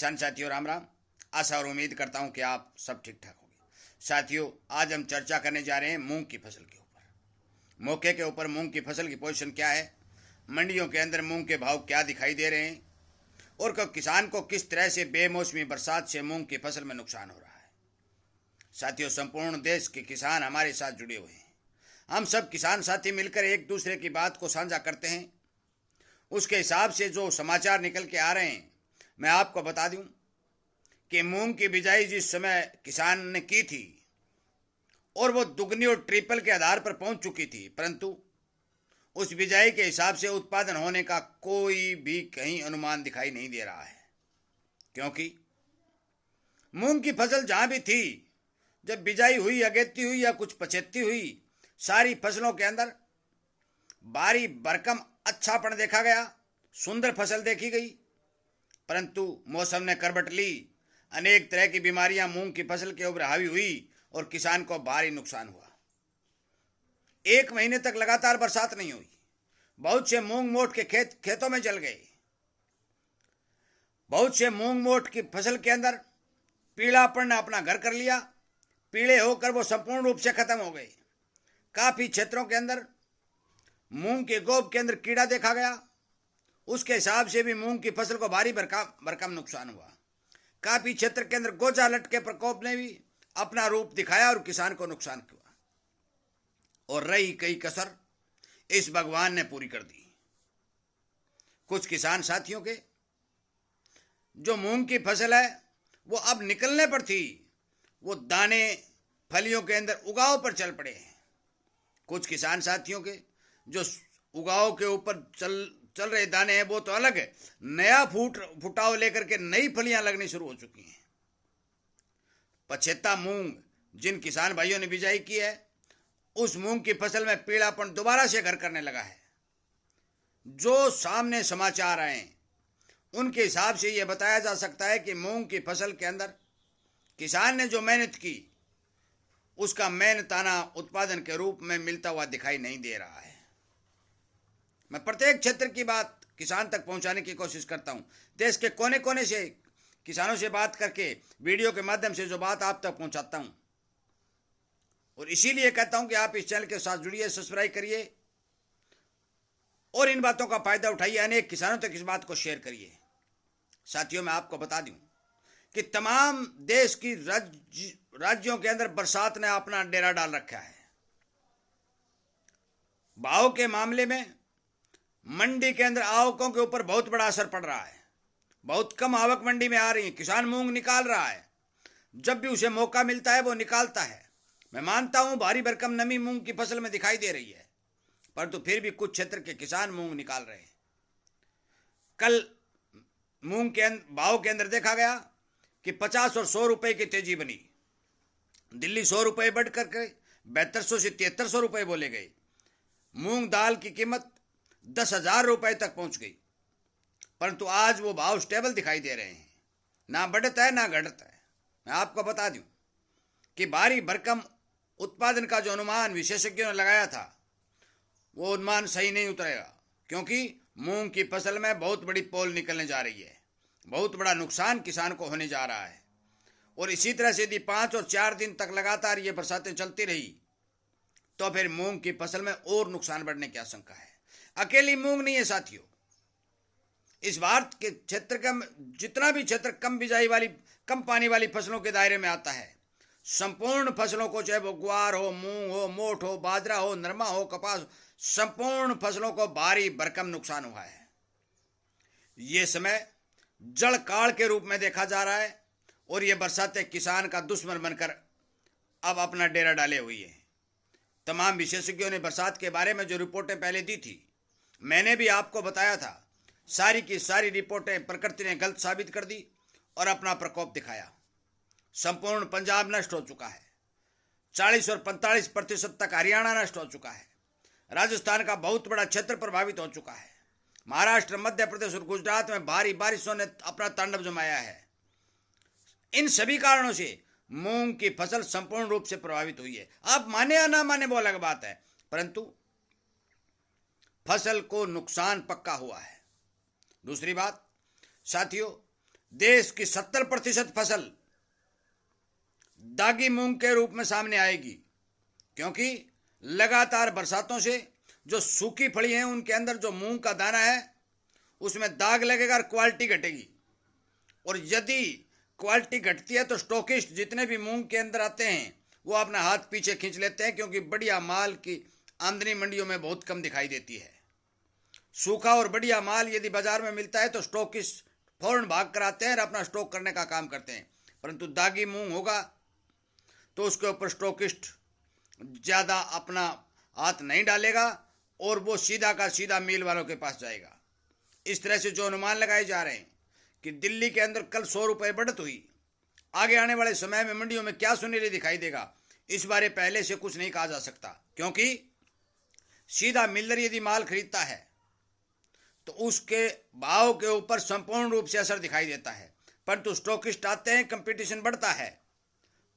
किसान साथियों राम राम। आशा और उम्मीद करता हूं कि आप सब ठीक ठाक होंगे। साथियों, आज हम चर्चा करने जा रहे हैं मूंग की फसल के ऊपर। मौके के ऊपर मूंग की फसल की पोजीशन क्या है, मंडियों के अंदर मूंग के भाव क्या दिखाई दे रहे हैं और किसान को किस तरह से बेमौसमी बरसात से मूंग की फसल में नुकसान हो रहा है। साथियों, संपूर्ण देश के किसान हमारे साथ जुड़े हुए हैं। हम सब किसान साथी मिलकर एक दूसरे की बात को साझा करते हैं। उसके हिसाब से जो समाचार निकल के आ रहे हैं, मैं आपको बता दूं कि मूंग की बिजाई जिस समय किसान ने की थी और वो दुगनी और ट्रिपल के आधार पर पहुंच चुकी थी, परंतु उस बिजाई के हिसाब से उत्पादन होने का कोई भी कहीं अनुमान दिखाई नहीं दे रहा है। क्योंकि मूंग की फसल जहां भी थी, जब बिजाई हुई, अगेती हुई या कुछ पछेती हुई, सारी फसलों के अंदर भारी भरकम अच्छापन देखा गया, सुंदर फसल देखी गई। परंतु मौसम ने करवट ली, अनेक तरह की बीमारियां मूंग की फसल के ऊपर हावी हुई और किसान को भारी नुकसान हुआ। 1 महीने तक लगातार बरसात नहीं हुई। बहुत से मूंग मोट के खेतों में जल गए। बहुत से मूंग मोट की फसल के अंदर पीलापन ने अपना घर कर लिया। पीले होकर वो संपूर्ण रूप से खत्म हो गए। काफी क्षेत्रों के अंदर मूंग के गोब के अंदर कीड़ा देखा गया। उसके हिसाब से भी मूंग की फसल को भारी भरकम नुकसान हुआ। काफी क्षेत्र के अंदर गोजा लट के प्रकोप ने भी अपना रूप दिखाया और किसान को नुकसान हुआ। और रही कई कसर इस भगवान ने पूरी कर दी। कुछ किसान साथियों के जो मूंग की फसल है वो अब निकलने पर थी, वो दाने फलियों के अंदर उगाव पर चल पड़े हैं। कुछ किसान साथियों के जो उगाव के ऊपर चल रहे दाने हैं वो तो अलग है, नया फुटाव लेकर के नई फलियां लगनी शुरू हो चुकी हैं। पछेता मूंग जिन किसान भाइयों ने बिजाई की है, उस मूंग की फसल में पीलापन दोबारा से घर करने लगा है। जो सामने समाचार आए हैं उनके हिसाब से यह बताया जा सकता है कि मूंग की फसल के अंदर किसान ने जो मेहनत की, उसका मेहनताना उत्पादन के रूप में मिलता हुआ दिखाई नहीं दे रहा है। मैं प्रत्येक क्षेत्र की बात किसान तक पहुंचाने की कोशिश करता हूं। देश के कोने कोने से किसानों से बात करके वीडियो के माध्यम से जो बात आप तक पहुंचाता हूं, और इसीलिए कहता हूं कि आप इस चैनल के साथ जुड़िए, सब्सक्राइब करिए और इन बातों का फायदा उठाइए। अनेक किसानों तक इस बात को शेयर करिए। साथियों, मैं आपको बता दूं कि तमाम देश की राज्यों के अंदर बरसात ने अपना डेरा डाल रखा है। भाव के मामले में मंडी के अंदर आवकों के ऊपर बहुत बड़ा असर पड़ रहा है। बहुत कम आवक मंडी में आ रही है। किसान मूंग निकाल रहा है, जब भी उसे मौका मिलता है वो निकालता है। मैं मानता हूं भारी भरकम नमी मूंग की फसल में दिखाई दे रही है, परंतु फिर भी कुछ क्षेत्र के किसान मूंग निकाल रहे हैं। कल मूंग के भाव के अंदर देखा गया कि 50 और 100 रुपए की तेजी बनी। दिल्ली 100 रुपए बढ़ करके 7200 से 7300 रुपए बोले गए। मूंग दाल की कीमत 10,000 रुपए तक पहुंच गई, परंतु आज वो भाव स्टेबल दिखाई दे रहे हैं, ना बढ़ता है ना घटता है। मैं आपको बता दूं कि भारी भरकम उत्पादन का जो अनुमान विशेषज्ञों ने लगाया था, वो अनुमान सही नहीं उतरेगा, क्योंकि मूंग की फसल में बहुत बड़ी पोल निकलने जा रही है। बहुत बड़ा नुकसान किसान को होने जा रहा है। और इसी तरह से यदि 5 और 4 दिन तक लगातार ये बरसातें चलती रही तो फिर मूंग की फसल में और नुकसान बढ़ने की आशंका है। अकेली मूंग नहीं है साथियों, इस भारत के क्षेत्र का जितना भी क्षेत्र कम बिजाई वाली, कम पानी वाली फसलों के दायरे में आता है, संपूर्ण फसलों को, चाहे वो ग्वार हो, मूंग हो, मोठ हो, बाजरा हो, नरमा हो, कपास, संपूर्ण फसलों को भारी भरकम नुकसान हुआ है। ये समय जड़ काल के रूप में देखा जा रहा है और ये बरसातें किसान का दुश्मन बनकर अब अपना डेरा डाले हुई है। तमाम विशेषज्ञों ने बरसात के बारे में जो रिपोर्टें पहले दी थी, मैंने भी आपको बताया था, सारी की सारी रिपोर्टें प्रकृति ने गलत साबित कर दी और अपना प्रकोप दिखाया। संपूर्ण पंजाब नष्ट हो चुका है। 40 और 45% तक हरियाणा नष्ट हो चुका है। राजस्थान का बहुत बड़ा क्षेत्र प्रभावित हो चुका है। महाराष्ट्र, मध्य प्रदेश और गुजरात में भारी बारिशों ने अपना तांडव जमाया है। इन सभी कारणों से मूंग की फसल संपूर्ण रूप से प्रभावित हुई है। आप माने या ना माने वो अलग बात है, परंतु फसल को नुकसान पक्का हुआ है। दूसरी बात साथियों, देश की 70% फसल दागी मूंग के रूप में सामने आएगी, क्योंकि लगातार बरसातों से जो सूखी फली हैं उनके अंदर जो मूंग का दाना है उसमें दाग लगेगा और क्वालिटी घटेगी। और यदि क्वालिटी घटती है तो स्टॉकिस्ट जितने भी मूंग के अंदर आते हैं वो अपना हाथ पीछे खींच लेते हैं, क्योंकि बढ़िया माल की आमदनी मंडियों में बहुत कम दिखाई देती है। सूखा और बढ़िया माल यदि बाजार में मिलता है तो स्टॉकिस्ट फौरन भाग कर आते हैं और अपना स्टॉक करने का काम करते हैं। परंतु दागी मूंग होगा तो उसके ऊपर स्टॉकिस्ट ज़्यादा अपना हाथ नहीं डालेगा और वो सीधा का सीधा मिल वालों के पास जाएगा। इस तरह से जो अनुमान लगाए जा रहे हैं कि दिल्ली के अंदर कल 100 रुपये बढ़त हुई, आगे आने वाले समय में मंडियों में क्या सुनहरे दिखाई देगा, इस बारे पहले से कुछ नहीं कहा जा सकता, क्योंकि सीधा मिलर यदि माल खरीदता है तो उसके भाव के ऊपर संपूर्ण रूप से असर दिखाई देता है। परंतु स्टॉकिस्ट आते हैं, कंपटीशन बढ़ता है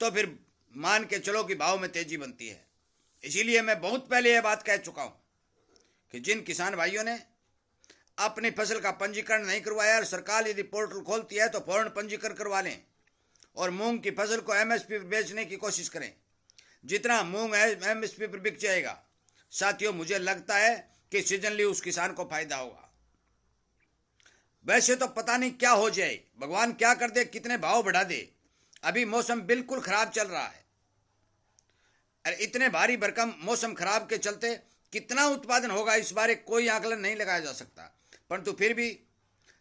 तो फिर मान के चलो कि भाव में तेजी बनती है। इसीलिए मैं बहुत पहले यह बात कह चुका हूं कि जिन किसान भाइयों ने अपनी फसल का पंजीकरण नहीं करवाया और सरकार यदि पोर्टल खोलती है तो फौरन पंजीकरण करवा लें और मूंग की फसल को एमएसपी पर बेचने की कोशिश करें। जितना मूंग एमएसपी पर बिक जाएगा साथियों, मुझे लगता है कि सीजनली उस किसान को फायदा होगा। वैसे तो पता नहीं क्या हो जाए, भगवान क्या कर दे, कितने भाव बढ़ा दे। अभी मौसम बिल्कुल खराब चल रहा है और इतने भारी भरकम मौसम खराब के चलते कितना उत्पादन होगा इस बारे कोई आकलन नहीं लगाया जा सकता। परंतु फिर भी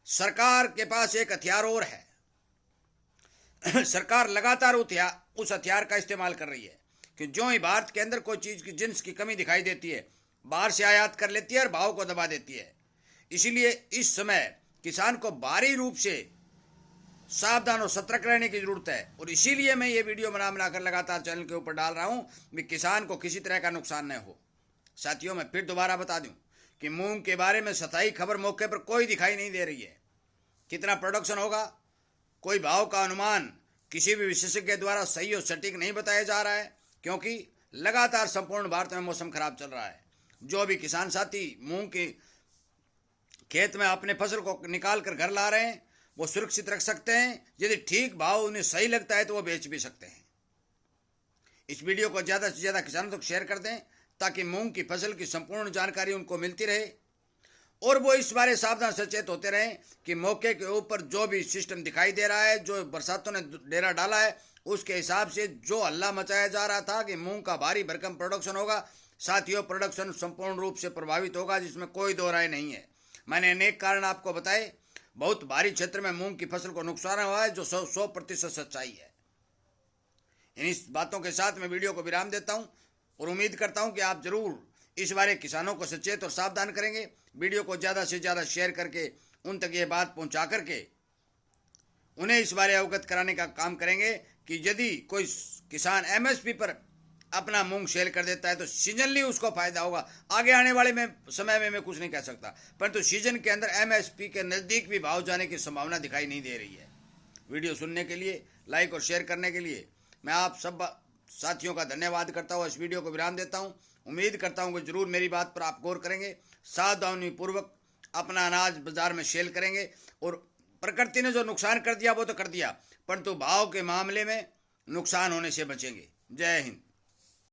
सरकार के पास एक हथियार और है। सरकार लगातार उस हथियार का इस्तेमाल कर रही है कि जो ही भारत के अंदर कोई चीज़ की जिन्स की कमी दिखाई देती है बाहर से आयात कर लेती है और भाव को दबा देती है। इसीलिए इस समय किसान को भारी रूप से सावधान और सतर्क रहने की जरूरत है। और इसीलिए मैं ये वीडियो बनाकर लगातार चैनल के ऊपर डाल रहा हूँ कि किसान को किसी तरह का नुकसान न हो। साथियों, मैं फिर दोबारा बता दूं कि मूंग के बारे में सताई खबर मौके पर कोई दिखाई नहीं दे रही है। कितना प्रोडक्शन होगा, कोई भाव का अनुमान किसी भी विशेषज्ञ द्वारा सही और सटीक नहीं बताया जा रहा है, क्योंकि लगातार संपूर्ण भारत में मौसम खराब चल रहा है। जो भी किसान साथी मूंग के खेत में अपने फसल को निकाल कर घर ला रहे हैं वो सुरक्षित रख सकते हैं। यदि ठीक भाव उन्हें सही लगता है तो वो बेच भी सकते हैं। इस वीडियो को ज़्यादा से ज़्यादा किसानों तक शेयर कर दें ताकि मूंग की फसल की संपूर्ण जानकारी उनको मिलती रहे और वो इस बारे सावधान सचेत होते रहें कि मौके के ऊपर जो भी सिस्टम दिखाई दे रहा है, जो बरसातों ने डेरा डाला है, उसके हिसाब से जो हल्ला मचाया जा रहा था कि मूंग का भारी भरकम प्रोडक्शन होगा, साथियों प्रोडक्शन संपूर्ण रूप से प्रभावित होगा, जिसमें कोई दो राय नहीं है। मैंने अनेक कारण आपको बताए। बहुत भारी क्षेत्र में मूंग की फसल को नुकसान हुआ है जो 100% सच्चाई है। इन बातों के साथ मैं वीडियो को विराम देता हूं और उम्मीद करता हूं कि आप जरूर इस बारे किसानों को सचेत और सावधान करेंगे। वीडियो को ज़्यादा से ज़्यादा शेयर करके उन तक ये बात पहुंचा करके उन्हें इस बारे अवगत कराने का काम करेंगे कि यदि कोई किसान एमएसपी पर अपना मूंग सेल कर देता है तो सीजनली उसको फायदा होगा। आगे आने वाले समय में मैं कुछ नहीं कह सकता, परंतु सीजन के अंदर एमएसपी के नज़दीक भी भाव जाने की संभावना दिखाई नहीं दे रही है। वीडियो सुनने के लिए, लाइक और शेयर करने के लिए मैं आप सब साथियों का धन्यवाद करता हूँ। इस वीडियो को विराम देता हूँ। उम्मीद करता हूँ कि जरूर मेरी बात पर आप गौर करेंगे, सावधानीपूर्वक अपना अनाज बाजार में सेल करेंगे। और प्रकृति ने जो नुकसान कर दिया वो तो कर दिया, परंतु भाव के मामले में नुकसान होने से बचेंगे। जय हिंद।